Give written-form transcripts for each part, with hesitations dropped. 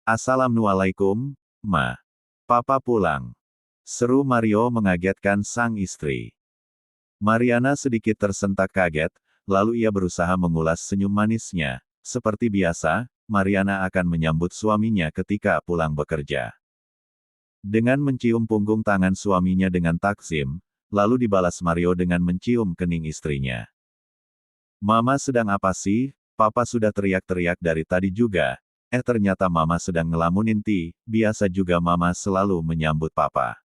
Assalamualaikum, Ma. Papa pulang. Seru Mario mengagetkan sang istri. Mariana sedikit tersentak kaget, lalu ia berusaha mengulas senyum manisnya. Seperti biasa, Mariana akan menyambut suaminya ketika pulang bekerja. Dengan mencium punggung tangan suaminya dengan takzim, lalu dibalas Mario dengan mencium kening istrinya. Mama sedang apa sih? Papa sudah teriak-teriak dari tadi juga. Ternyata Mama sedang ngelamunin Ti, biasa juga Mama selalu menyambut Papa.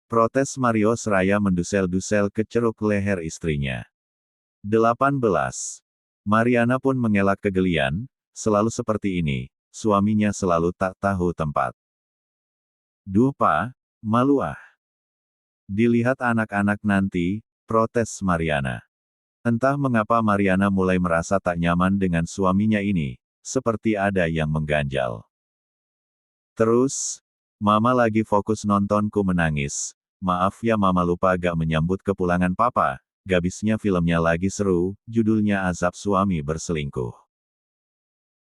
Protes Mario seraya mendusel-dusel ke ceruk leher istrinya. 18. Mariana pun mengelak kegelian, selalu seperti ini, suaminya selalu tak tahu tempat. Duh Pa, malu ah. Dilihat anak-anak nanti, protes Mariana. Entah mengapa Mariana mulai merasa tak nyaman dengan suaminya ini, seperti ada yang mengganjal. Terus, Mama lagi fokus nontonku menangis. Maaf ya Mama lupa gak menyambut kepulangan Papa. Gabisnya filmnya lagi seru, judulnya Azab Suami Berselingkuh.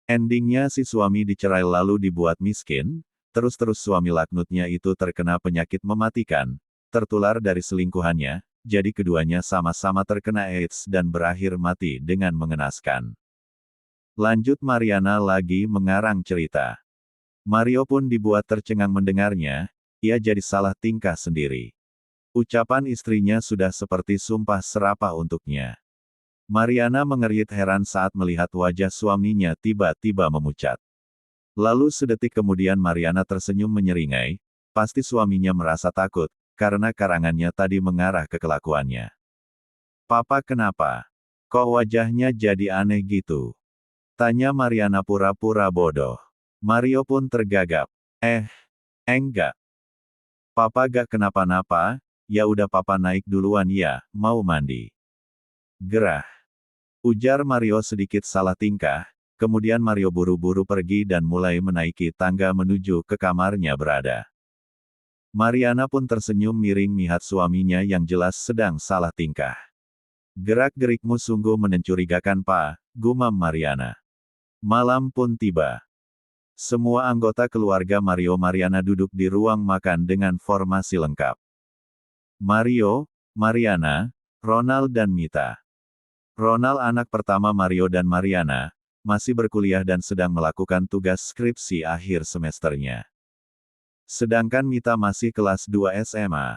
Endingnya si suami dicerai lalu dibuat miskin, terus-terus suami laknutnya itu terkena penyakit mematikan, tertular dari selingkuhannya, jadi keduanya sama-sama terkena AIDS dan berakhir mati dengan mengenaskan. Lanjut Mariana lagi mengarang cerita. Mario pun dibuat tercengang mendengarnya, ia jadi salah tingkah sendiri. Ucapan istrinya sudah seperti sumpah serapah untuknya. Mariana mengerit heran saat melihat wajah suaminya tiba-tiba memucat. Lalu sedetik kemudian Mariana tersenyum menyeringai, pasti suaminya merasa takut, karena karangannya tadi mengarah ke kelakuannya. Papa kenapa? Kok wajahnya jadi aneh gitu? Tanya Mariana pura-pura bodoh. Mario pun tergagap. Enggak. Papa gak kenapa-napa, ya udah Papa naik duluan ya, mau mandi. Gerah. Ujar Mario sedikit salah tingkah, kemudian Mario buru-buru pergi dan mulai menaiki tangga menuju ke kamarnya berada. Mariana pun tersenyum miring melihat suaminya yang jelas sedang salah tingkah. Gerak-gerikmu sungguh mencurigakan Pa, gumam Mariana. Malam pun tiba. Semua anggota keluarga Mario Mariana duduk di ruang makan dengan formasi lengkap. Mario, Mariana, Ronald dan Mita. Ronald anak pertama Mario dan Mariana, masih berkuliah dan sedang melakukan tugas skripsi akhir semesternya. Sedangkan Mita masih kelas 2 SMA.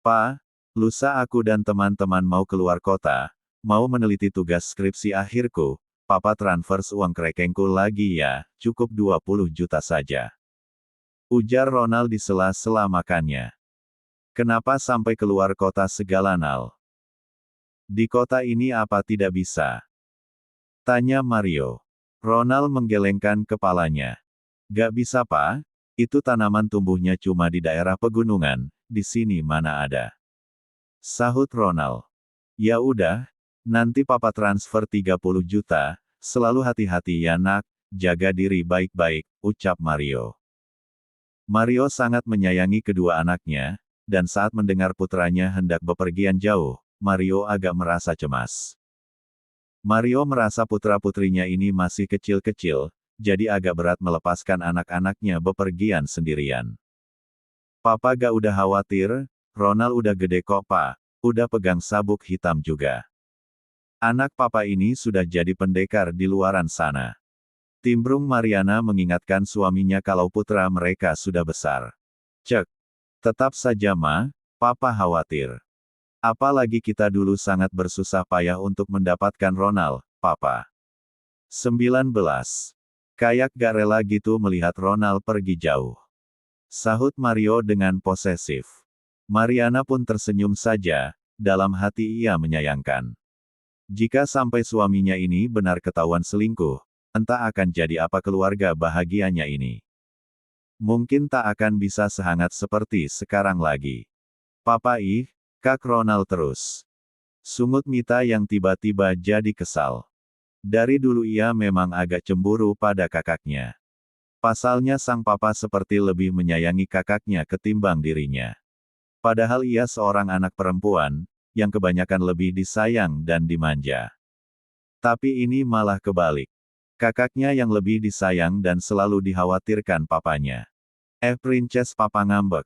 Pa, lusa aku dan teman-teman mau keluar kota, mau meneliti tugas skripsi akhirku. Papa transfer uang ke rekeningku lagi ya, cukup 20 juta saja. Ujar Ronald di sela-sela makannya. Kenapa sampai keluar kota segala Nal? Di kota ini apa tidak bisa? Tanya Mario. Ronald menggelengkan kepalanya. Gak bisa Pa, itu tanaman tumbuhnya cuma di daerah pegunungan, di sini mana ada. Sahut Ronald. Ya udah, nanti Papa transfer 30 juta, selalu hati-hati ya nak, jaga diri baik-baik, ucap Mario. Mario sangat menyayangi kedua anaknya, dan saat mendengar putranya hendak bepergian jauh, Mario agak merasa cemas. Mario merasa putra-putrinya ini masih kecil-kecil, jadi agak berat melepaskan anak-anaknya bepergian sendirian. Papa gak udah khawatir, Ronald udah gede kok Pa, udah pegang sabuk hitam juga. Anak Papa ini sudah jadi pendekar di luaran sana. Timbrung Mariana mengingatkan suaminya kalau putra mereka sudah besar. Cek. Tetap saja Ma, Papa khawatir. Apalagi kita dulu sangat bersusah payah untuk mendapatkan Ronald, Papa. 19. Kayak gak rela gitu melihat Ronald pergi jauh. Sahut Mario dengan posesif. Mariana pun tersenyum saja, dalam hati ia menyayangkan. Jika sampai suaminya ini benar ketahuan selingkuh, entah akan jadi apa keluarga bahagianya ini. Mungkin tak akan bisa sehangat seperti sekarang lagi. Papa Kak Ronald terus. Sungut Mita yang tiba-tiba jadi kesal. Dari dulu ia memang agak cemburu pada kakaknya. Pasalnya sang papa seperti lebih menyayangi kakaknya ketimbang dirinya. Padahal ia seorang anak perempuan, yang kebanyakan lebih disayang dan dimanja. Tapi ini malah kebalik. Kakaknya yang lebih disayang dan selalu dikhawatirkan papanya. Princess papa ngambek.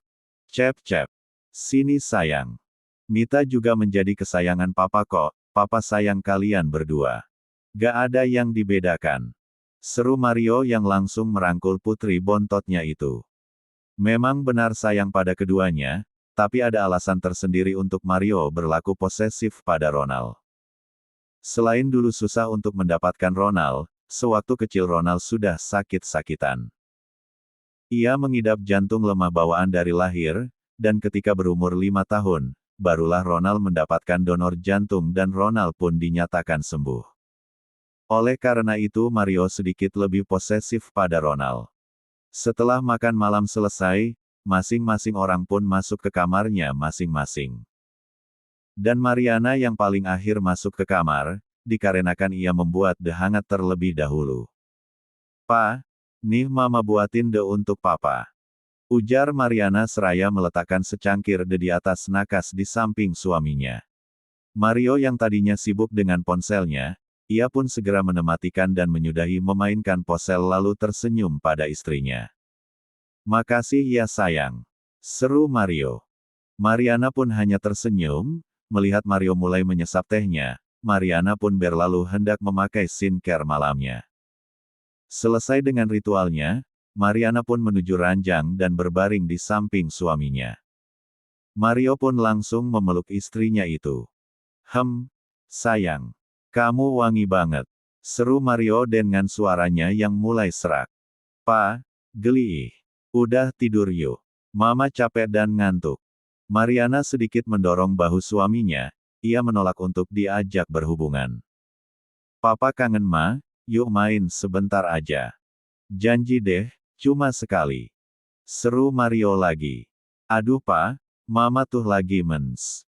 Cep cep. Sini sayang. Mita juga menjadi kesayangan papa kok, papa sayang kalian berdua. Gak ada yang dibedakan. Seru Mario yang langsung merangkul putri bontotnya itu. Memang benar sayang pada keduanya, tapi ada alasan tersendiri untuk Mario berlaku posesif pada Ronald. Selain dulu susah untuk mendapatkan Ronald, sewaktu kecil Ronald sudah sakit-sakitan. Ia mengidap jantung lemah bawaan dari lahir, dan ketika berumur 5 tahun, barulah Ronald mendapatkan donor jantung dan Ronald pun dinyatakan sembuh. Oleh karena itu Mario sedikit lebih posesif pada Ronald. Setelah makan malam selesai, masing-masing orang pun masuk ke kamarnya masing-masing. Dan Mariana yang paling akhir masuk ke kamar, dikarenakan ia membuat teh hangat terlebih dahulu. "Pa, nih mama buatin teh untuk papa," ujar Mariana seraya meletakkan secangkir teh di atas nakas di samping suaminya. Mario yang tadinya sibuk dengan ponselnya, ia pun segera menematikan dan menyudahi memainkan ponsel lalu tersenyum pada istrinya. "Makasih ya sayang," seru Mario. Mariana pun hanya tersenyum, melihat Mario mulai menyesap tehnya, Mariana pun berlalu hendak memakai skincare malamnya. Selesai dengan ritualnya, Mariana pun menuju ranjang dan berbaring di samping suaminya. Mario pun langsung memeluk istrinya itu. Sayang. Kamu wangi banget," seru Mario dengan suaranya yang mulai serak. "Pa, geli ih. Udah tidur yuk. Mama capek dan ngantuk." Mariana sedikit mendorong bahu suaminya, ia menolak untuk diajak berhubungan. "Papa kangen Ma, yuk main sebentar aja." "Janji deh, cuma sekali," seru Mario lagi. "Aduh Pa, Mama tuh lagi mens.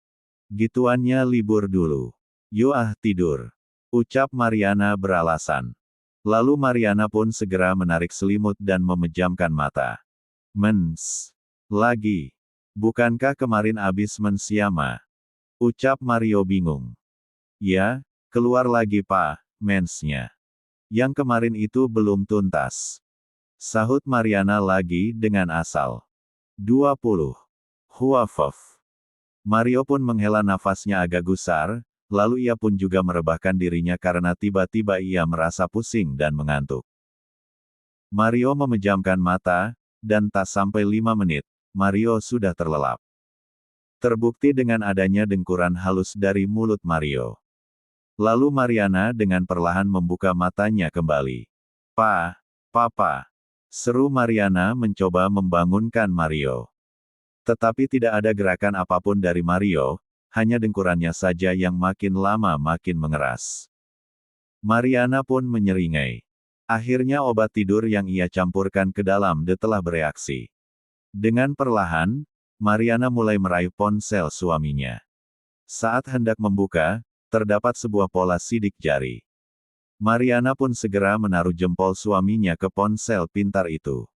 Gituannya libur dulu. Yuk tidur," ucap Mariana beralasan. Lalu Mariana pun segera menarik selimut dan memejamkan mata. "Mens. Lagi. Bukankah kemarin abis mens ya Ma?" ucap Mario bingung. "Ya, keluar lagi Pa, mensnya. Yang kemarin itu belum tuntas," sahut Mariana lagi dengan asal. 20. Huafaf. Mario pun menghela nafasnya agak gusar, lalu ia pun juga merebahkan dirinya karena tiba-tiba ia merasa pusing dan mengantuk. Mario memejamkan mata, dan tak sampai 5 menit, Mario sudah terlelap. Terbukti dengan adanya dengkuran halus dari mulut Mario. Lalu Mariana dengan perlahan membuka matanya kembali. "Pa, Papa," seru Mariana mencoba membangunkan Mario. Tetapi tidak ada gerakan apapun dari Mario, hanya dengkurannya saja yang makin lama makin mengeras. Mariana pun menyeringai. Akhirnya obat tidur yang ia campurkan ke dalam teh telah bereaksi. Dengan perlahan, Mariana mulai meraih ponsel suaminya. Saat hendak membuka, terdapat sebuah pola sidik jari. Mariana pun segera menaruh jempol suaminya ke ponsel pintar itu.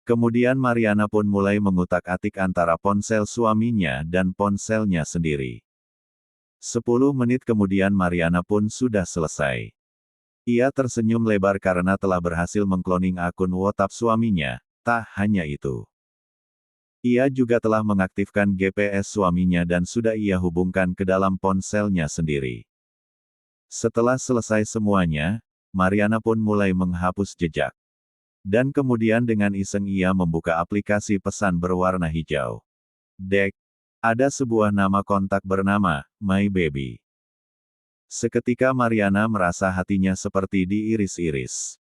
Kemudian Mariana pun mulai mengutak-atik antara ponsel suaminya dan ponselnya sendiri. 10 menit kemudian Mariana pun sudah selesai. Ia tersenyum lebar karena telah berhasil mengkloning akun WhatsApp suaminya. Tak hanya itu, ia juga telah mengaktifkan GPS suaminya dan sudah ia hubungkan ke dalam ponselnya sendiri. Setelah selesai semuanya, Mariana pun mulai menghapus jejak. Dan kemudian dengan iseng ia membuka aplikasi pesan berwarna hijau. Dek, ada sebuah nama kontak bernama My Baby. Seketika Mariana merasa hatinya seperti diiris-iris.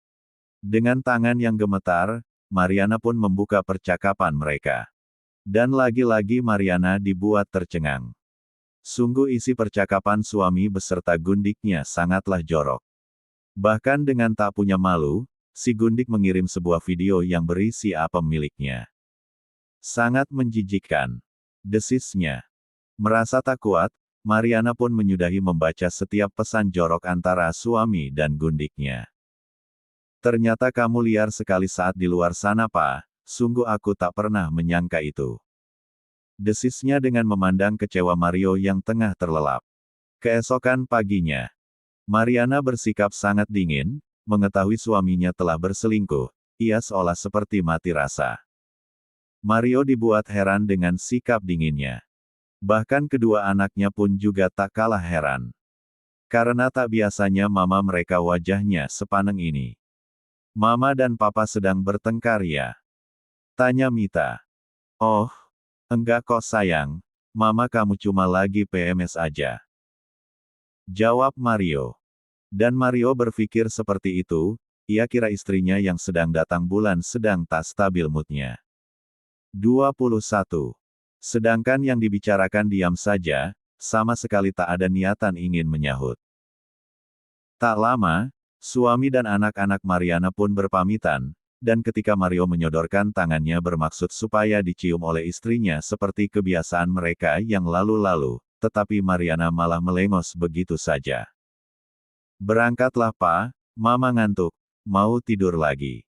Dengan tangan yang gemetar, Mariana pun membuka percakapan mereka. Dan lagi-lagi Mariana dibuat tercengang. Sungguh isi percakapan suami beserta gundiknya sangatlah jorok. Bahkan dengan tak punya malu, si gundik mengirim sebuah video yang berisi apem miliknya. Sangat menjijikkan, desisnya. Merasa tak kuat, Mariana pun menyudahi membaca setiap pesan jorok antara suami dan gundiknya. "Ternyata kamu liar sekali saat di luar sana Pa, sungguh aku tak pernah menyangka itu," desisnya dengan memandang kecewa Mario yang tengah terlelap. Keesokan paginya, Mariana bersikap sangat dingin, mengetahui suaminya telah berselingkuh, ia seolah seperti mati rasa. Mario dibuat heran dengan sikap dinginnya. Bahkan kedua anaknya pun juga tak kalah heran. Karena tak biasanya mama mereka wajahnya sepaneng ini. Mama dan papa sedang bertengkar ya? Tanya Mita. Oh, enggak kok sayang, mama kamu cuma lagi PMS aja. Jawab Mario. Dan Mario berpikir seperti itu, ia kira istrinya yang sedang datang bulan sedang tak stabil moodnya. 21. Sedangkan yang dibicarakan diam saja, sama sekali tak ada niatan ingin menyahut. Tak lama, suami dan anak-anak Mariana pun berpamitan, dan ketika Mario menyodorkan tangannya bermaksud supaya dicium oleh istrinya seperti kebiasaan mereka yang lalu-lalu, tetapi Mariana malah melengos begitu saja. Berangkatlah Pa, Mama ngantuk, mau tidur lagi.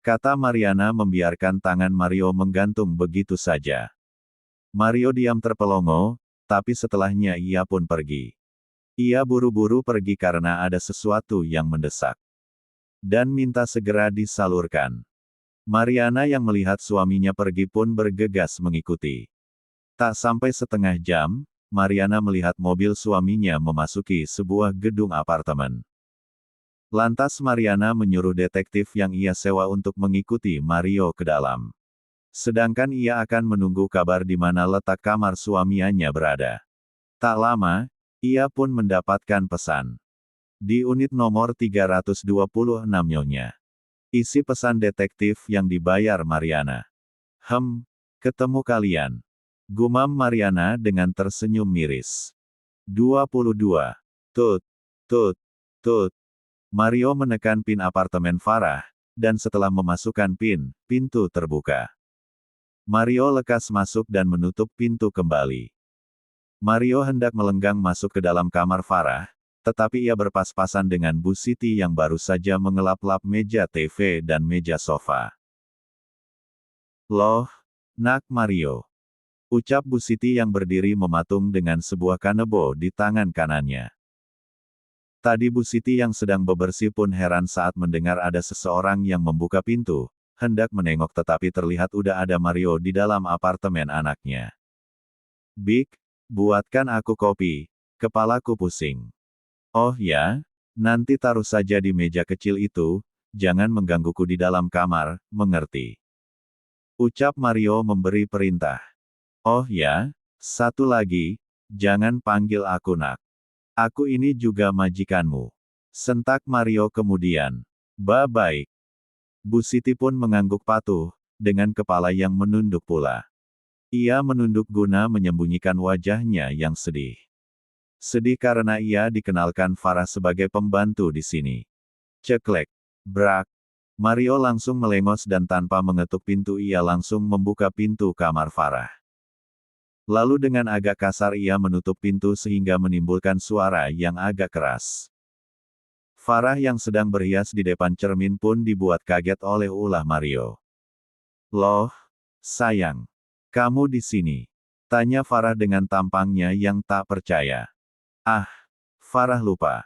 Kata Mariana membiarkan tangan Mario menggantung begitu saja. Mario diam terpelongo, tapi setelahnya ia pun pergi. Ia buru-buru pergi karena ada sesuatu yang mendesak. Dan minta segera disalurkan. Mariana yang melihat suaminya pergi pun bergegas mengikuti. Tak sampai setengah jam, Mariana melihat mobil suaminya memasuki sebuah gedung apartemen. Lantas Mariana menyuruh detektif yang ia sewa untuk mengikuti Mario ke dalam. Sedangkan ia akan menunggu kabar di mana letak kamar suaminya berada. Tak lama, ia pun mendapatkan pesan. Di unit nomor 326 nyonya. Isi pesan detektif yang dibayar Mariana. Ketemu kalian. Gumam Mariana dengan tersenyum miris. 22. Tut, tut, tut. Mario menekan pin apartemen Farah, dan setelah memasukkan pin, pintu terbuka. Mario lekas masuk dan menutup pintu kembali. Mario hendak melenggang masuk ke dalam kamar Farah, tetapi ia berpas-pasan dengan Bu Siti yang baru saja mengelap-lap meja TV dan meja sofa. Loh, nak Mario. Ucap Bu Siti yang berdiri mematung dengan sebuah kanebo di tangan kanannya. Tadi Bu Siti yang sedang bebersih pun heran saat mendengar ada seseorang yang membuka pintu, hendak menengok tetapi terlihat udah ada Mario di dalam apartemen anaknya. Bik, buatkan aku kopi, kepalaku pusing. Oh ya, nanti taruh saja di meja kecil itu, jangan menggangguku di dalam kamar, mengerti? Ucap Mario memberi perintah. Oh ya, satu lagi, jangan panggil aku nak. Aku ini juga majikanmu. Sentak Mario kemudian. Baik. Bu Siti pun mengangguk patuh, dengan kepala yang menunduk pula. Ia menunduk guna menyembunyikan wajahnya yang sedih. Sedih karena ia dikenalkan Farah sebagai pembantu di sini. Ceklek. Brak. Mario langsung melengos dan tanpa mengetuk pintu ia langsung membuka pintu kamar Farah. Lalu dengan agak kasar ia menutup pintu sehingga menimbulkan suara yang agak keras. Farah yang sedang berhias di depan cermin pun dibuat kaget oleh ulah Mario. Loh, sayang. Kamu di sini? Tanya Farah dengan tampangnya yang tak percaya. Ah, Farah lupa.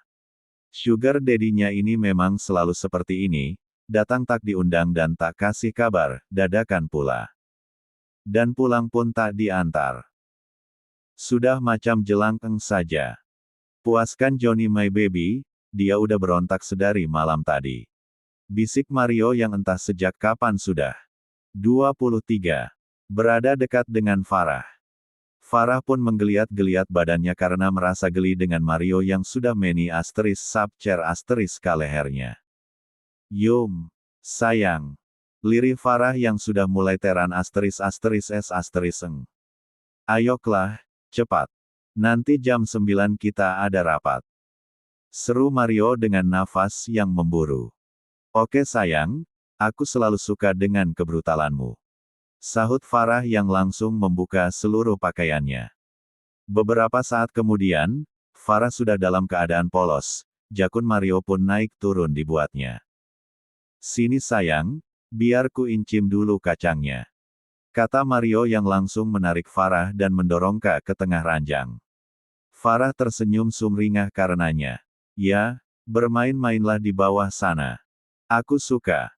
Sugar daddy-nya ini memang selalu seperti ini, datang tak diundang dan tak kasih kabar, dadakan pula. Dan pulang pun tak diantar. Sudah macam jelangkeng saja. Puaskan Johnny my baby, dia udah berontak sedari malam tadi. Bisik Mario yang entah sejak kapan sudah. 23. Berada dekat dengan Farah. Farah pun menggeliat-geliat badannya karena merasa geli dengan Mario yang sudah meni asteris subchair asteris ke lehernya. Yum, sayang. Lirih Farah yang sudah mulai teran asteris asteris s asteris eng. Ayoklah. Cepat. Nanti jam 9 kita ada rapat. Seru Mario dengan nafas yang memburu. Oke sayang, aku selalu suka dengan kebrutalanmu. Sahut Farah yang langsung membuka seluruh pakaiannya. Beberapa saat kemudian, Farah sudah dalam keadaan polos, jakun Mario pun naik turun dibuatnya. Sini sayang, biar ku incim dulu kacangnya. Kata Mario yang langsung menarik Farah dan mendorongnya ke tengah ranjang. Farah tersenyum sumringah karenanya. Ya, Bermain-mainlah di bawah sana. Aku suka.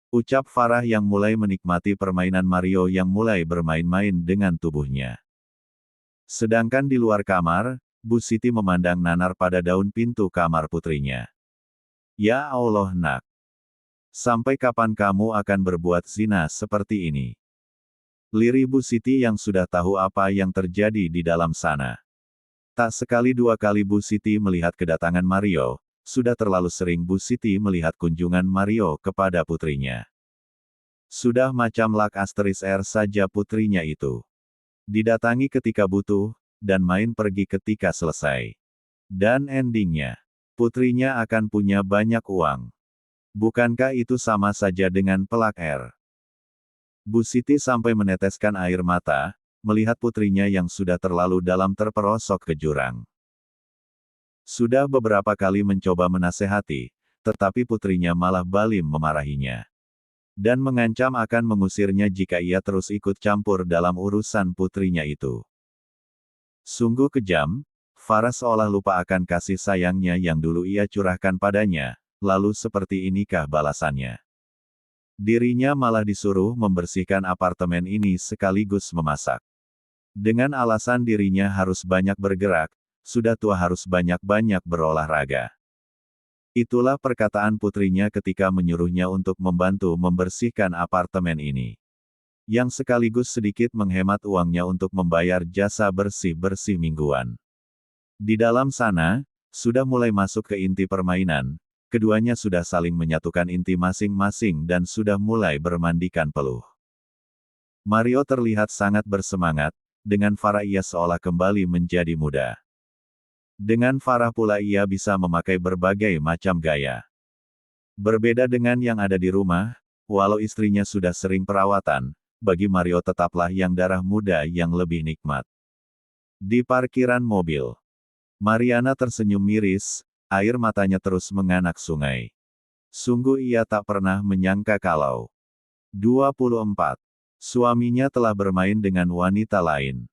Ucap Farah yang mulai menikmati permainan Mario yang mulai bermain-main dengan tubuhnya. Sedangkan di luar kamar, Bu Siti memandang nanar pada daun pintu kamar putrinya. Ya Allah nak. Sampai kapan kamu akan berbuat zina seperti ini? Lirih Bu Siti yang sudah tahu apa yang terjadi di dalam sana. Tak sekali dua kali Bu Siti melihat kedatangan Mario, sudah terlalu sering Bu Siti melihat kunjungan Mario kepada putrinya. Sudah macam Lak Asteris R saja putrinya itu. Didatangi ketika butuh, dan main pergi ketika selesai. Dan endingnya, putrinya akan punya banyak uang. Bukankah itu sama saja dengan pelak R? Bu Siti sampai meneteskan air mata, melihat putrinya yang sudah terlalu dalam terperosok ke jurang. Sudah beberapa kali mencoba menasehati, tetapi putrinya malah balim memarahinya. Dan mengancam akan mengusirnya jika ia terus ikut campur dalam urusan putrinya itu. Sungguh kejam, Farah seolah lupa akan kasih sayangnya yang dulu ia curahkan padanya, lalu seperti inikah balasannya? Dirinya malah disuruh membersihkan apartemen ini sekaligus memasak. Dengan alasan dirinya harus banyak bergerak, sudah tua harus banyak-banyak berolahraga. Itulah perkataan putrinya ketika menyuruhnya untuk membantu membersihkan apartemen ini. Yang sekaligus sedikit menghemat uangnya untuk membayar jasa bersih-bersih mingguan. Di dalam sana, sudah mulai masuk ke inti permainan, keduanya sudah saling menyatukan inti masing-masing dan sudah mulai bermandikan peluh. Mario terlihat sangat bersemangat, dengan Farah ia seolah kembali menjadi muda. Dengan Farah pula ia bisa memakai berbagai macam gaya. Berbeda dengan yang ada di rumah, walau istrinya sudah sering perawatan, bagi Mario tetaplah yang darah muda yang lebih nikmat. Di parkiran mobil, Mariana tersenyum miris, air matanya terus menganak sungai. Sungguh ia tak pernah menyangka kalau 24. Suaminya telah bermain dengan wanita lain.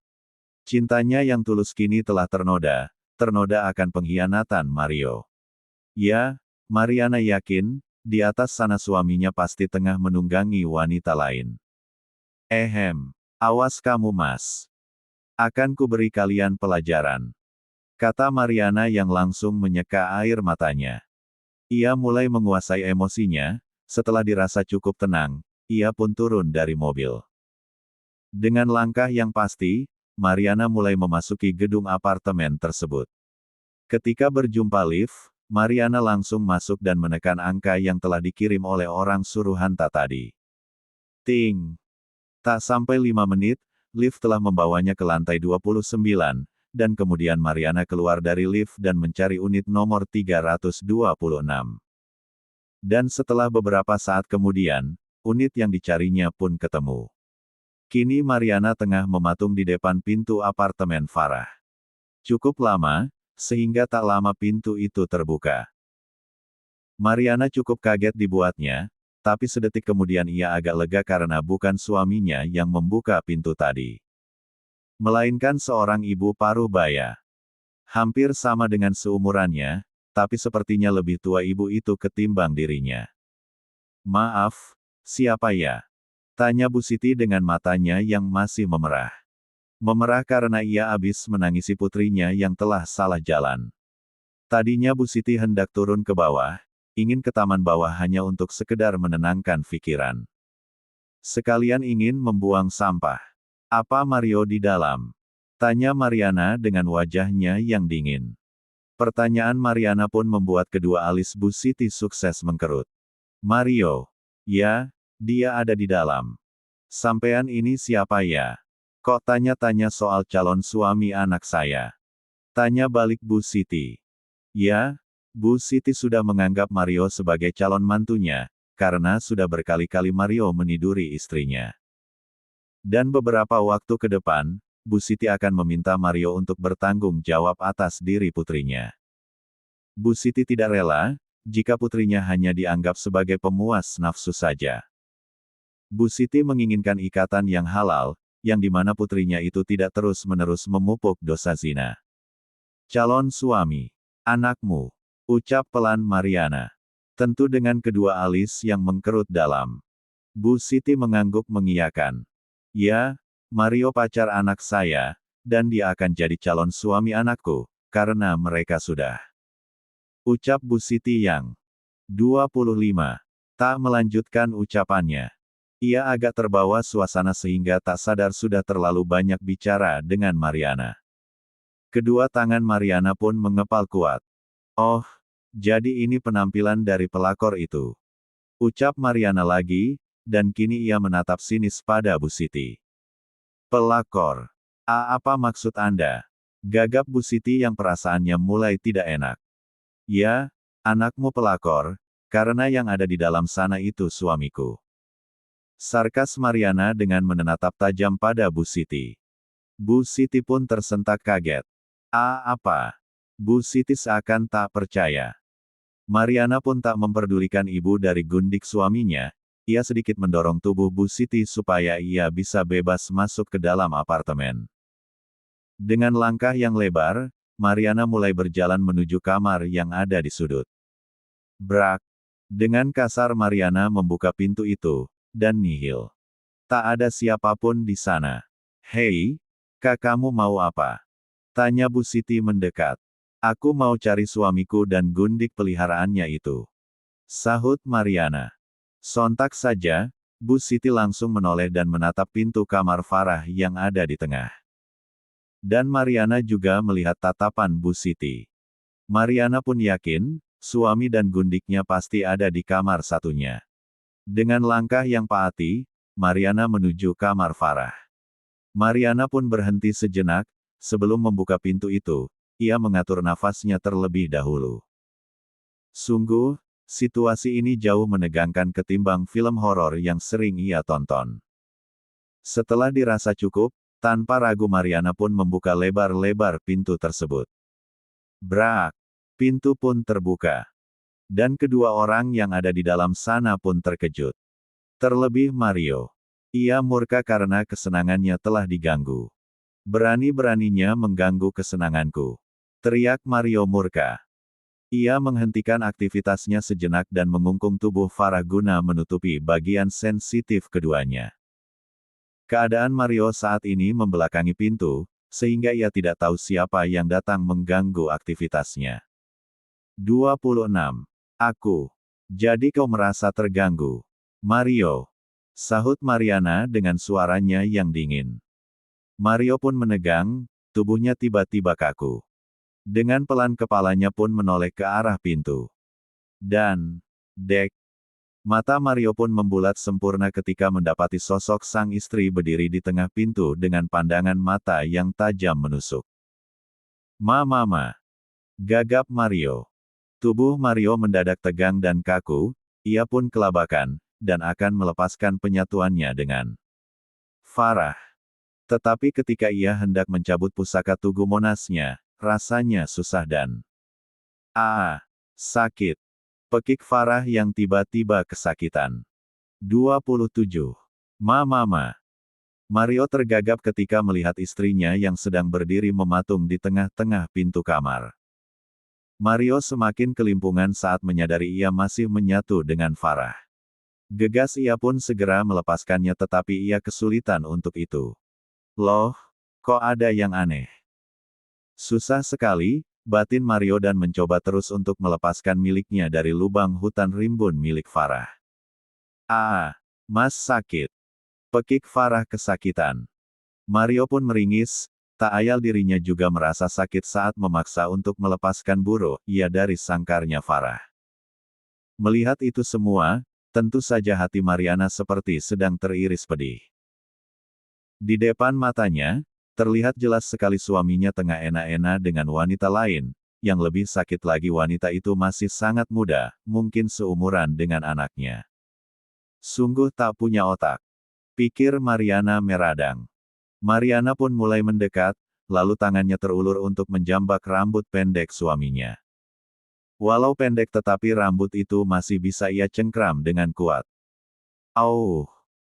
Cintanya yang tulus kini telah ternoda akan pengkhianatan Mario. Ya, Mariana yakin, di atas sana suaminya pasti tengah menunggangi wanita lain. Awas kamu mas. Akan kuberi kalian pelajaran. Kata Mariana yang langsung menyeka air matanya. Ia mulai menguasai emosinya, setelah dirasa cukup tenang, ia pun turun dari mobil. Dengan langkah yang pasti, Mariana mulai memasuki gedung apartemen tersebut. Ketika berjumpa lift, Mariana langsung masuk dan menekan angka yang telah dikirim oleh orang suruhan tadi. Ting! Tak sampai 5 menit, lift telah membawanya ke lantai 29, dan kemudian Mariana keluar dari lift dan mencari unit nomor 326. Dan setelah beberapa saat kemudian, unit yang dicarinya pun ketemu. Kini Mariana tengah mematung di depan pintu apartemen Farah. Cukup lama, sehingga tak lama pintu itu terbuka. Mariana cukup kaget dibuatnya, tapi sedetik kemudian ia agak lega karena bukan suaminya yang membuka pintu tadi. Melainkan seorang ibu paruh baya. Hampir sama dengan seumurannya, tapi sepertinya lebih tua ibu itu ketimbang dirinya. Maaf, siapa ya? Tanya Bu Siti dengan matanya yang masih memerah. Memerah karena ia habis menangisi putrinya yang telah salah jalan. Tadinya Bu Siti hendak turun ke bawah, ingin ke taman bawah hanya untuk sekedar menenangkan pikiran. Sekalian ingin membuang sampah. Apa Mario di dalam? Tanya Mariana dengan wajahnya yang dingin. Pertanyaan Mariana pun membuat kedua alis Bu Siti sukses mengkerut. Mario. Ya, dia ada di dalam. Sampean ini siapa ya? Kok tanya-tanya soal calon suami anak saya? Tanya balik Bu Siti. Ya, Bu Siti sudah menganggap Mario sebagai calon mantunya, karena sudah berkali-kali Mario meniduri istrinya. Dan beberapa waktu ke depan, Bu Siti akan meminta Mario untuk bertanggung jawab atas diri putrinya. Bu Siti tidak rela, jika putrinya hanya dianggap sebagai pemuas nafsu saja. Bu Siti menginginkan ikatan yang halal, yang dimana putrinya itu tidak terus-menerus memupuk dosa zina. Calon suami, anakmu. Ucap pelan Mariana. Tentu dengan kedua alis yang mengkerut dalam. Bu Siti mengangguk mengiyakan. Ya, Mario pacar anak saya, dan dia akan jadi calon suami anakku, karena mereka sudah. Ucap Bu Siti yang 25. Tak melanjutkan ucapannya. Ia agak terbawa suasana sehingga tak sadar sudah terlalu banyak bicara dengan Mariana. Kedua tangan Mariana pun mengepal kuat. Oh, jadi ini penampilan dari pelakor itu. Ucap Mariana lagi, dan kini ia menatap sinis pada Bu Siti. Pelakor. Apa maksud Anda? Gagap Bu Siti yang perasaannya mulai tidak enak. Ya, anakmu pelakor, karena yang ada di dalam sana itu suamiku. Sarkas Mariana dengan menatap tajam pada Bu Siti. Bu Siti pun tersentak kaget. Apa? Bu Siti seakan tak percaya. Mariana pun tak memperdulikan ibu dari gundik suaminya, ia sedikit mendorong tubuh Bu Siti supaya ia bisa bebas masuk ke dalam apartemen. Dengan langkah yang lebar, Mariana mulai berjalan menuju kamar yang ada di sudut. Brak! Dengan kasar Mariana membuka pintu itu, dan nihil. Tak ada siapapun di sana. Hei, kamu mau apa? Tanya Bu Siti mendekat. Aku mau cari suamiku dan gundik peliharaannya itu. Sahut Mariana. Sontak saja, Bu Siti langsung menoleh dan menatap pintu kamar Farah yang ada di tengah. Dan Mariana juga melihat tatapan Bu Siti. Mariana pun yakin, suami dan gundiknya pasti ada di kamar satunya. Dengan langkah yang pahati, Mariana menuju kamar Farah. Mariana pun berhenti sejenak, sebelum membuka pintu itu, ia mengatur nafasnya terlebih dahulu. Sungguh, situasi ini jauh menegangkan ketimbang film horor yang sering ia tonton. Setelah dirasa cukup, tanpa ragu Mariana pun membuka lebar-lebar pintu tersebut. Brak! Pintu pun terbuka. Dan kedua orang yang ada di dalam sana pun terkejut. Terlebih Mario. Ia murka karena kesenangannya telah diganggu. Berani-beraninya mengganggu kesenanganku. Teriak Mario murka. Ia menghentikan aktivitasnya sejenak dan mengungkung tubuh Farah guna menutupi bagian sensitif keduanya. Keadaan Mario saat ini membelakangi pintu, sehingga ia tidak tahu siapa yang datang mengganggu aktivitasnya. 26. Aku. Jadi kau merasa terganggu. Mario. Sahut Mariana dengan suaranya yang dingin. Mario pun menegang, tubuhnya tiba-tiba kaku. Dengan pelan kepalanya pun menoleh ke arah pintu. Dan, dek. Mata Mario pun membulat sempurna ketika mendapati sosok sang istri berdiri di tengah pintu dengan pandangan mata yang tajam menusuk. Mama. Gagap Mario. Tubuh Mario mendadak tegang dan kaku, ia pun kelabakan, dan akan melepaskan penyatuannya dengan Farah. Tetapi ketika ia hendak mencabut pusaka Tugu Monasnya, rasanya susah dan sakit. Pekik Farah yang tiba-tiba kesakitan. 27. Mama. Mario tergagap ketika melihat istrinya yang sedang berdiri mematung di tengah-tengah pintu kamar. Mario semakin kelimpungan saat menyadari ia masih menyatu dengan Farah. Gegas ia pun segera melepaskannya tetapi ia kesulitan untuk itu. Loh, kok ada yang aneh? Susah sekali, batin Mario dan mencoba terus untuk melepaskan miliknya dari lubang hutan rimbun milik Farah. Mas sakit. Pekik Farah kesakitan. Mario pun meringis, tak ayal dirinya juga merasa sakit saat memaksa untuk melepaskan buru ia dari sangkarnya Farah. Melihat itu semua, tentu saja hati Mariana seperti sedang teriris pedih. Di depan matanya, terlihat jelas sekali suaminya tengah enak-enak dengan wanita lain, yang lebih sakit lagi wanita itu masih sangat muda, mungkin seumuran dengan anaknya. Sungguh tak punya otak. Pikir Mariana meradang. Mariana pun mulai mendekat, lalu tangannya terulur untuk menjambak rambut pendek suaminya. Walau pendek tetapi rambut itu masih bisa ia cengkram dengan kuat. Auh!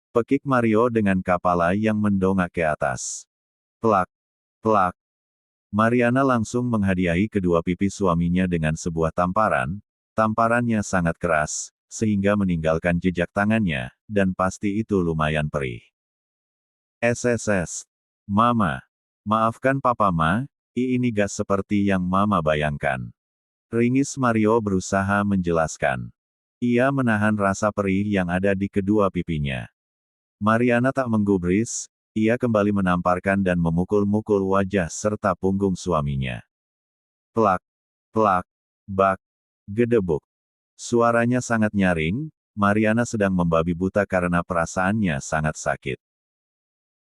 Pekik Mario dengan kepala yang mendongak ke atas. Plak, plak. Mariana langsung menghadiahi kedua pipi suaminya dengan sebuah tamparan. Tamparannya sangat keras, sehingga meninggalkan jejak tangannya, dan pasti itu lumayan perih. SSS. Mama. Maafkan Papa Ma, ini gak seperti yang Mama bayangkan. Ringis Mario berusaha menjelaskan. Ia menahan rasa perih yang ada di kedua pipinya. Mariana tak menggubris, ia kembali menamparkan dan memukul-mukul wajah serta punggung suaminya. Plak, plak, bak, gedebuk. Suaranya sangat nyaring, Mariana sedang membabi buta karena perasaannya sangat sakit.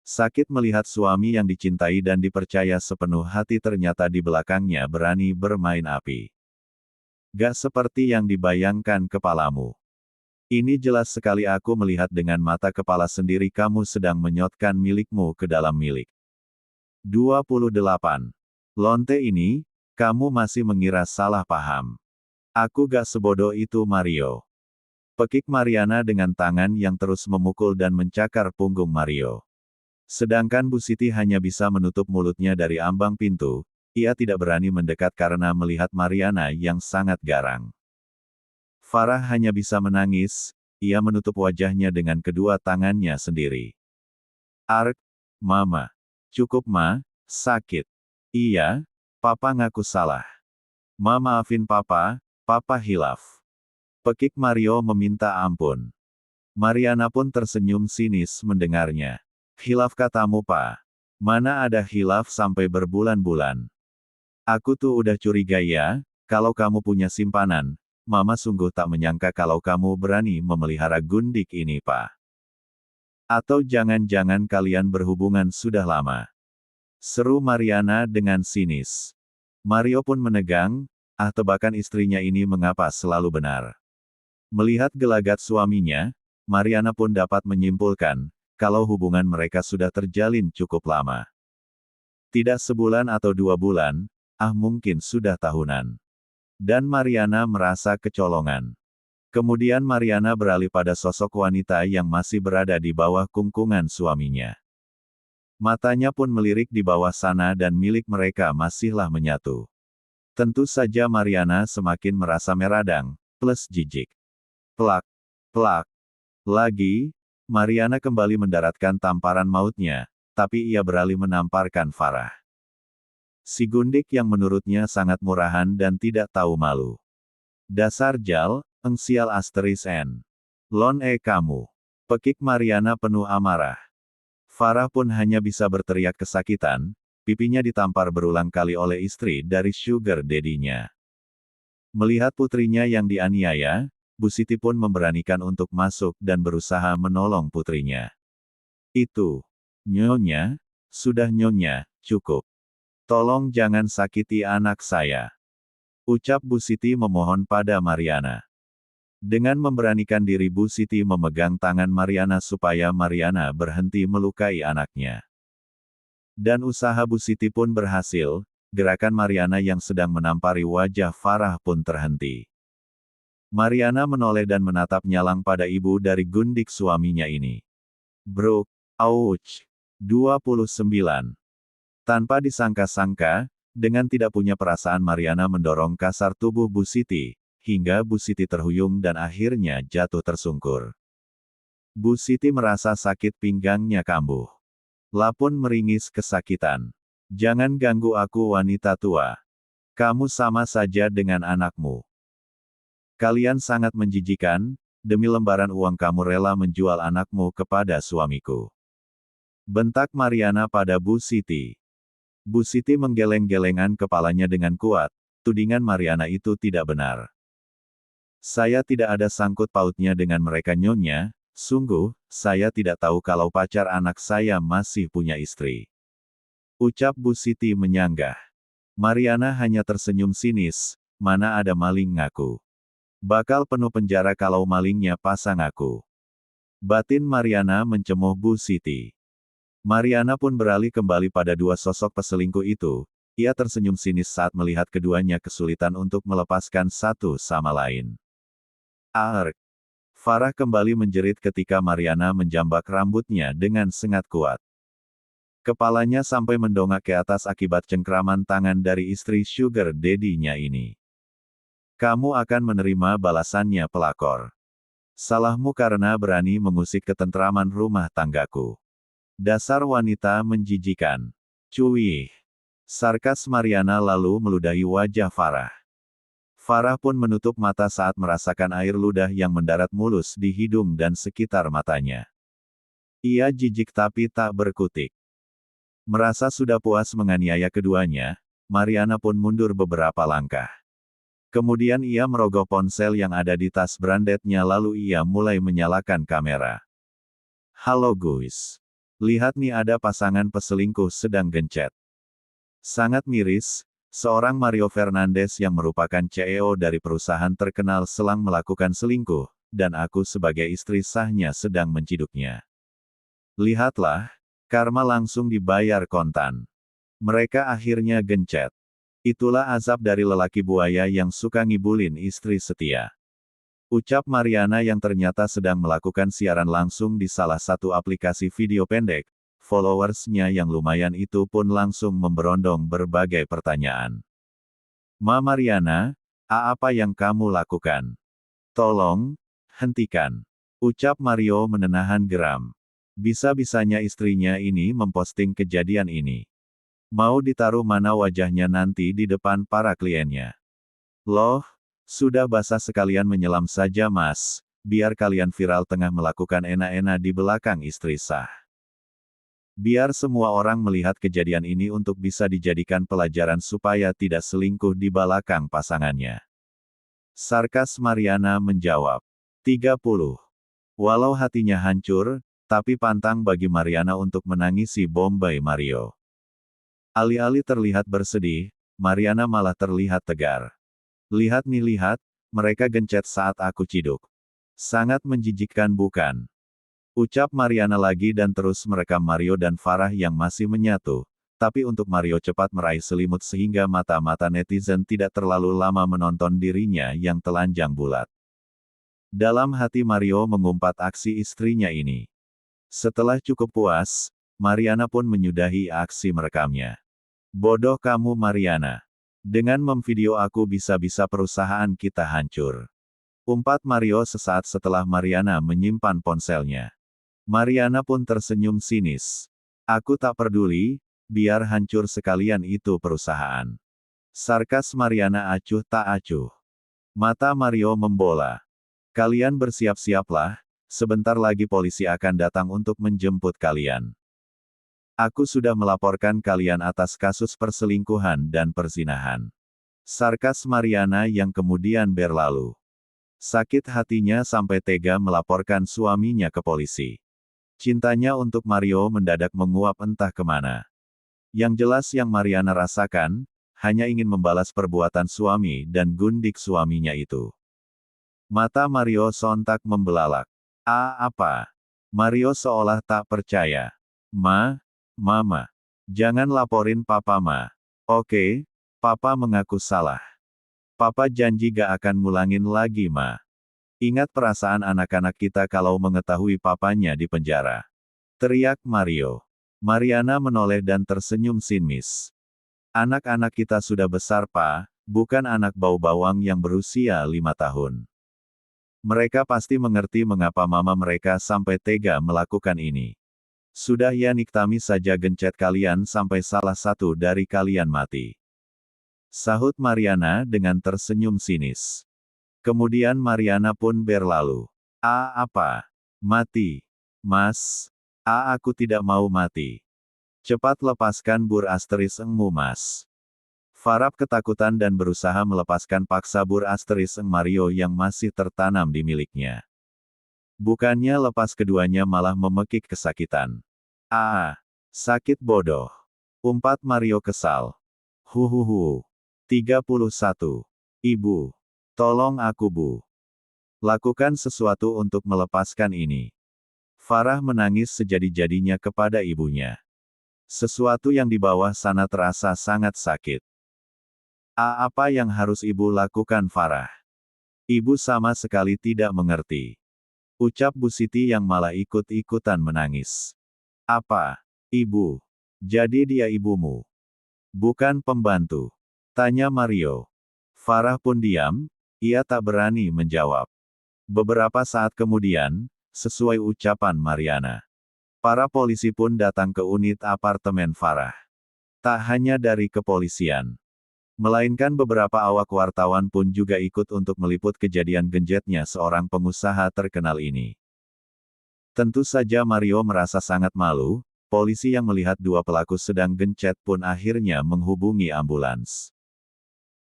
Sakit melihat suami yang dicintai dan dipercaya sepenuh hati ternyata di belakangnya berani bermain api. Gak seperti yang dibayangkan kepalamu. Ini jelas sekali aku melihat dengan mata kepala sendiri kamu sedang menyotkan milikmu ke dalam milik. 28. Lonte ini, kamu masih mengira salah paham. Aku gak sebodoh itu Mario. Pekik Mariana dengan tangan yang terus memukul dan mencakar punggung Mario. Sedangkan Bu Siti hanya bisa menutup mulutnya dari ambang pintu, ia tidak berani mendekat karena melihat Mariana yang sangat garang. Farah hanya bisa menangis, ia menutup wajahnya dengan kedua tangannya sendiri. Ark, Mama. Cukup Ma, sakit. Iya, Papa ngaku salah. Ma maafin Papa, Papa hilaf. Pekik Mario meminta ampun. Mariana pun tersenyum sinis mendengarnya. Hilaf katamu Pa. Mana ada hilaf sampai berbulan-bulan. Aku tuh udah curiga ya, kalau kamu punya simpanan. Mama sungguh tak menyangka kalau kamu berani memelihara gundik ini Pa. Atau jangan-jangan kalian berhubungan sudah lama. Seru Mariana dengan sinis. Mario pun menegang, tebakan istrinya ini mengapa selalu benar. Melihat gelagat suaminya, Mariana pun dapat menyimpulkan, kalau hubungan mereka sudah terjalin cukup lama. Tidak sebulan atau 2 bulan, mungkin sudah tahunan. Dan Mariana merasa kecolongan. Kemudian Mariana beralih pada sosok wanita yang masih berada di bawah kungkungan suaminya. Matanya pun melirik di bawah sana dan milik mereka masihlah menyatu. Tentu saja Mariana semakin merasa meradang, plus jijik. Plak, plak. Lagi, Mariana kembali mendaratkan tamparan mautnya, tapi ia beralih menamparkan Farah. Si gundik yang menurutnya sangat murahan dan tidak tahu malu. Dasar jal, engsial asteris n. Lon kamu. Pekik Mariana penuh amarah. Farah pun hanya bisa berteriak kesakitan, pipinya ditampar berulang kali oleh istri dari sugar daddy-nya. Melihat putrinya yang dianiaya, Bu Siti pun memberanikan untuk masuk dan berusaha menolong putrinya. Itu. Nyonya, sudah Nyonya, cukup. Tolong jangan sakiti anak saya. Ucap Bu Siti memohon pada Mariana. Dengan memberanikan diri Bu Siti memegang tangan Mariana supaya Mariana berhenti melukai anaknya. Dan usaha Bu Siti pun berhasil, gerakan Mariana yang sedang menampari wajah Farah pun terhenti. Mariana menoleh dan menatap nyalang pada ibu dari gundik suaminya ini. Bro, ouch. 29. Tanpa disangka-sangka, dengan tidak punya perasaan Mariana mendorong kasar tubuh Bu Siti, hingga Bu Siti terhuyung dan akhirnya jatuh tersungkur. Bu Siti merasa sakit pinggangnya kambuh. Lapun meringis kesakitan. Jangan ganggu aku wanita tua. Kamu sama saja dengan anakmu. Kalian sangat menjijikan, demi lembaran uang kamu rela menjual anakmu kepada suamiku. Bentak Mariana pada Bu Siti. Bu Siti menggeleng-gelengan kepalanya dengan kuat, tudingan Mariana itu tidak benar. Saya tidak ada sangkut pautnya dengan mereka Nyonya, sungguh, saya tidak tahu kalau pacar anak saya masih punya istri. Ucap Bu Siti menyanggah. Mariana hanya tersenyum sinis, mana ada maling ngaku. Bakal penuh penjara kalau malingnya pasang aku. Batin Mariana mencemoh Bu Siti. Mariana pun beralih kembali pada dua sosok peselingkuh itu, ia tersenyum sinis saat melihat keduanya kesulitan untuk melepaskan satu sama lain. Ark! Farah kembali menjerit ketika Mariana menjambak rambutnya dengan sengat kuat. Kepalanya sampai mendongak ke atas akibat cengkraman tangan dari istri sugar daddy-nya ini. Kamu akan menerima balasannya pelakor. Salahmu karena berani mengusik ketentraman rumah tanggaku. Dasar wanita menjijikan. Cuy. Sarkas Mariana lalu meludahi wajah Farah. Farah pun menutup mata saat merasakan air ludah yang mendarat mulus di hidung dan sekitar matanya. Ia jijik tapi tak berkutik. Merasa sudah puas menganiaya keduanya, Mariana pun mundur beberapa langkah. Kemudian ia merogoh ponsel yang ada di tas brandednya lalu ia mulai menyalakan kamera. Halo guys. Lihat nih ada pasangan peselingkuh sedang gencet. Sangat miris, seorang Mario Fernandes yang merupakan CEO dari perusahaan terkenal selang melakukan selingkuh, dan aku sebagai istri sahnya sedang menciduknya. Lihatlah, karma langsung dibayar kontan. Mereka akhirnya gencet. Itulah azab dari lelaki buaya yang suka ngibulin istri setia. Ucap Mariana yang ternyata sedang melakukan siaran langsung di salah satu aplikasi video pendek. Followers-nya yang lumayan itu pun langsung memberondong berbagai pertanyaan. Ma Mariana, apa yang kamu lakukan? Tolong, hentikan. Ucap Mario menenahan geram. Bisa-bisanya istrinya ini memposting kejadian ini. Mau ditaruh mana wajahnya nanti di depan para kliennya. Loh, sudah basah sekalian menyelam saja mas, biar kalian viral tengah melakukan enak-enak di belakang istri sah. Biar semua orang melihat kejadian ini untuk bisa dijadikan pelajaran supaya tidak selingkuh di belakang pasangannya. Sarkas Mariana menjawab. 30. Walau hatinya hancur, tapi pantang bagi Mariana untuk menangisi Bombay Mario. Alih-alih terlihat bersedih, Mariana malah terlihat tegar. Lihat nih lihat, mereka gencet saat aku ciduk. Sangat menjijikkan bukan? Ucap Mariana lagi dan terus merekam Mario dan Farah yang masih menyatu, tapi untuk Mario cepat meraih selimut sehingga mata-mata netizen tidak terlalu lama menonton dirinya yang telanjang bulat. Dalam hati Mario mengumpat aksi istrinya ini. Setelah cukup puas, Mariana pun menyudahi aksi merekamnya. Bodoh kamu Mariana. Dengan memvideo aku bisa-bisa perusahaan kita hancur. Umpat Mario sesaat setelah Mariana menyimpan ponselnya. Mariana pun tersenyum sinis. Aku tak peduli, biar hancur sekalian itu perusahaan. Sarkas Mariana acuh tak acuh. Mata Mario membola. Kalian bersiap-siaplah, sebentar lagi polisi akan datang untuk menjemput kalian. Aku sudah melaporkan kalian atas kasus perselingkuhan dan perzinahan. Sarkas Mariana yang kemudian berlalu. Sakit hatinya sampai tega melaporkan suaminya ke polisi. Cintanya untuk Mario mendadak menguap entah kemana. Yang jelas yang Mariana rasakan, hanya ingin membalas perbuatan suami dan gundik suaminya itu. Mata Mario sontak membelalak. Apa? Mario seolah tak percaya. Mama. Jangan laporin papa ma. Oke, papa mengaku salah. Papa janji gak akan ngulangin lagi ma. Ingat perasaan anak-anak kita kalau mengetahui papanya di penjara. Teriak Mario. Mariana menoleh dan tersenyum sinis. Anak-anak kita sudah besar pa, bukan anak bau bawang yang berusia 5 tahun. Mereka pasti mengerti mengapa mama mereka sampai tega melakukan ini. Sudah ya niktami saja gencet kalian sampai salah satu dari kalian mati. Sahut Mariana dengan tersenyum sinis. Kemudian Mariana pun berlalu. Apa? Mati? Mas? Aku tidak mau mati. Cepat lepaskan bur asterisengmu mas. Farab ketakutan dan berusaha melepaskan paksa bur asteriseng Mario yang masih tertanam di miliknya. Bukannya lepas keduanya malah memekik kesakitan. Sakit bodoh. Umpat Mario kesal. 31. Ibu. Tolong aku bu. Lakukan sesuatu untuk melepaskan ini. Farah menangis sejadi-jadinya kepada ibunya. Sesuatu yang di bawah sana terasa sangat sakit. Apa yang harus ibu lakukan Farah? Ibu sama sekali tidak mengerti. Ucap Bu Siti yang malah ikut-ikutan menangis. Apa? Ibu. Jadi dia ibumu? Bukan pembantu? Tanya Mario. Farah pun diam, ia tak berani menjawab. Beberapa saat kemudian, sesuai ucapan Mariana, para polisi pun datang ke unit apartemen Farah. Tak hanya dari kepolisian, melainkan beberapa awak wartawan pun juga ikut untuk meliput kejadian genjetnya seorang pengusaha terkenal ini. Tentu saja Mario merasa sangat malu, polisi yang melihat dua pelaku sedang gencet pun akhirnya menghubungi ambulans.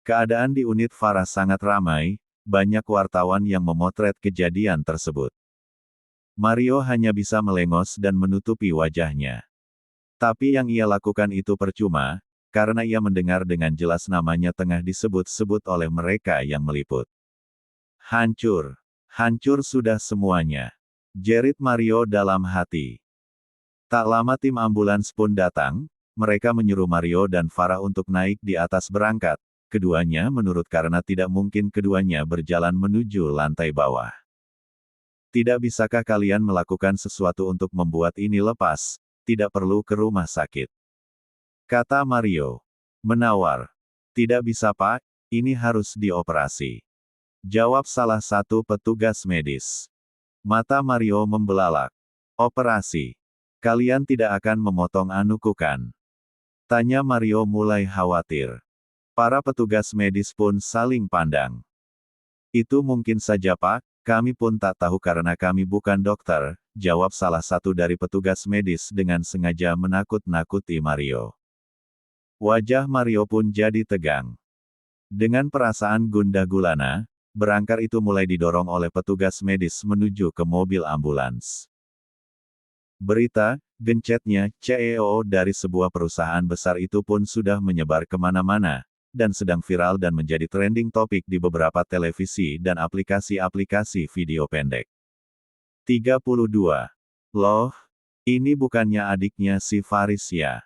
Keadaan di unit Farah sangat ramai, banyak wartawan yang memotret kejadian tersebut. Mario hanya bisa melengos dan menutupi wajahnya. Tapi yang ia lakukan itu percuma, karena ia mendengar dengan jelas namanya tengah disebut-sebut oleh mereka yang meliput. Hancur. Hancur sudah semuanya, jerit Mario dalam hati. Tak lama tim ambulans pun datang, mereka menyuruh Mario dan Farah untuk naik di atas berangkat. Keduanya menurut karena tidak mungkin keduanya berjalan menuju lantai bawah. Tidak bisakah kalian melakukan sesuatu untuk membuat ini lepas? Tidak perlu ke rumah sakit, kata Mario. Menawar. Tidak bisa Pak, ini harus dioperasi, jawab salah satu petugas medis. Mata Mario membelalak. Operasi? Kalian tidak akan memotong anuku kan? Tanya Mario mulai khawatir. Para petugas medis pun saling pandang. Itu mungkin saja Pak, kami pun tak tahu karena kami bukan dokter, jawab salah satu dari petugas medis dengan sengaja menakut-nakuti Mario. Wajah Mario pun jadi tegang. Dengan perasaan gundah gulana, berangkar itu mulai didorong oleh petugas medis menuju ke mobil ambulans. Berita, gencetnya CEO dari sebuah perusahaan besar itu pun sudah menyebar kemana-mana, dan sedang viral dan menjadi trending topik di beberapa televisi dan aplikasi-aplikasi video pendek. 32. Loh, ini bukannya adiknya si Faris ya?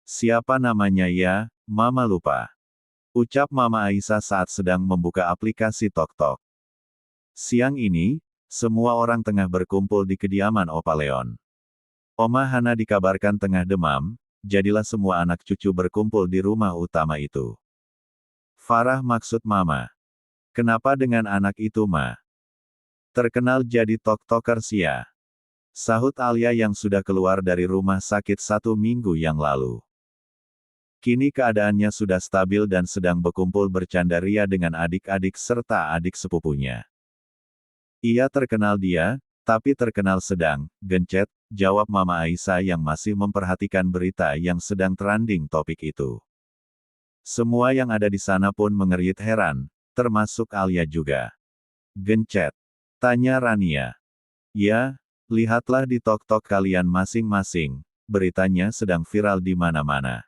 Siapa namanya ya, Mama lupa. Ucap Mama Aisyah saat sedang membuka aplikasi TokTok. Siang ini, semua orang tengah berkumpul di kediaman Opa Leon. Oma Hana dikabarkan tengah demam, jadilah semua anak cucu berkumpul di rumah utama itu. Farah maksud Mama. Kenapa dengan anak itu Ma? Terkenal jadi TokTokers ya? Sahut Alia yang sudah keluar dari rumah sakit 1 minggu yang lalu. Kini keadaannya sudah stabil dan sedang berkumpul bercanda ria dengan adik-adik serta adik sepupunya. Ia terkenal dia, tapi terkenal sedang, gencet, jawab Mama Aisyah yang masih memperhatikan berita yang sedang trending topik itu. Semua yang ada di sana pun mengerit heran, termasuk Alia juga. Gencet? Tanya Rania. Ya, lihatlah di TokTok kalian masing-masing, beritanya sedang viral di mana-mana.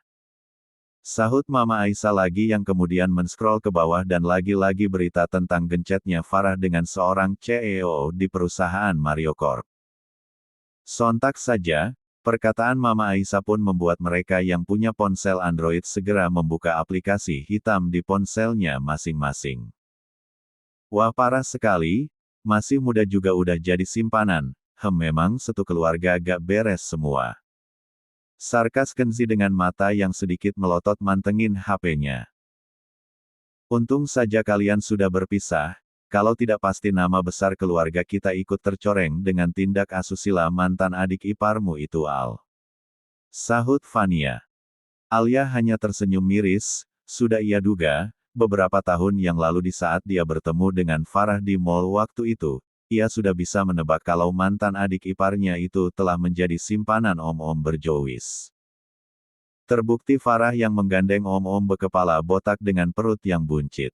Sahut Mama Aisyah lagi yang kemudian men-scroll ke bawah dan lagi-lagi berita tentang gencetnya Farah dengan seorang CEO di perusahaan Mario Corp. Sontak saja, perkataan Mama Aisyah pun membuat mereka yang punya ponsel Android segera membuka aplikasi hitam di ponselnya masing-masing. Wah parah sekali, masih muda juga udah jadi simpanan, memang satu keluarga gak beres semua. Sarkas Kenzi dengan mata yang sedikit melotot mantengin HP-nya. Untung saja kalian sudah berpisah, kalau tidak pasti nama besar keluarga kita ikut tercoreng dengan tindak asusila mantan adik iparmu itu Al. Sahut Fania. Alia hanya tersenyum miris, sudah ia duga, beberapa tahun yang lalu di saat dia bertemu dengan Farah di mall waktu itu, ia sudah bisa menebak kalau mantan adik iparnya itu telah menjadi simpanan om-om berjowis. Terbukti Farah yang menggandeng om-om berkepala botak dengan perut yang buncit.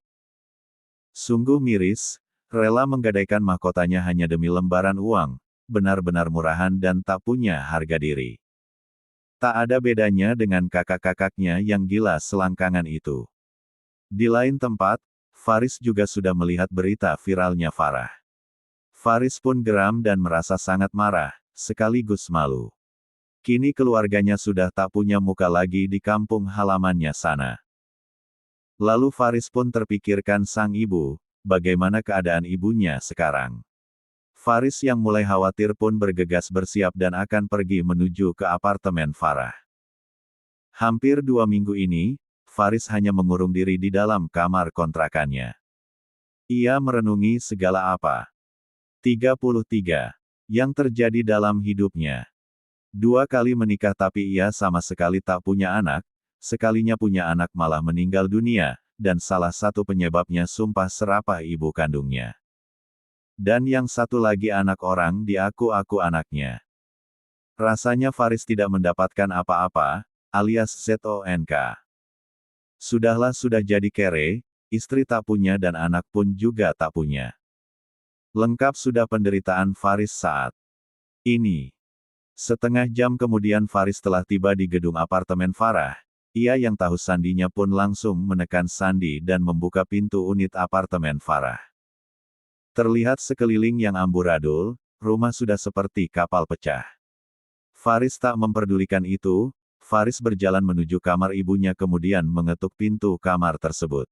Sungguh miris, rela menggadaikan mahkotanya hanya demi lembaran uang, benar-benar murahan dan tak punya harga diri. Tak ada bedanya dengan kakak-kakaknya yang gila selangkangan itu. Di lain tempat, Faris juga sudah melihat berita viralnya Farah. Faris pun geram dan merasa sangat marah, sekaligus malu. Kini keluarganya sudah tak punya muka lagi di kampung halamannya sana. Lalu Faris pun terpikirkan sang ibu, bagaimana keadaan ibunya sekarang. Faris yang mulai khawatir pun bergegas bersiap dan akan pergi menuju ke apartemen Farah. Hampir 2 minggu ini, Faris hanya mengurung diri di dalam kamar kontrakannya. Ia merenungi segala apa. 33. Yang terjadi dalam hidupnya. 2 kali menikah tapi ia sama sekali tak punya anak, sekalinya punya anak malah meninggal dunia, dan salah satu penyebabnya sumpah serapah ibu kandungnya. Dan yang satu lagi anak orang diaku-aku anaknya. Rasanya Faris tidak mendapatkan apa-apa, alias ZONK. Sudah jadi kere, istri tak punya dan anak pun juga tak punya. Lengkap sudah penderitaan Faris saat ini. Setengah jam kemudian Faris telah tiba di gedung apartemen Farah. Ia yang tahu sandinya pun langsung menekan sandi dan membuka pintu unit apartemen Farah. Terlihat sekeliling yang amburadul, rumah sudah seperti kapal pecah. Faris tak memperdulikan itu, Faris berjalan menuju kamar ibunya kemudian mengetuk pintu kamar tersebut.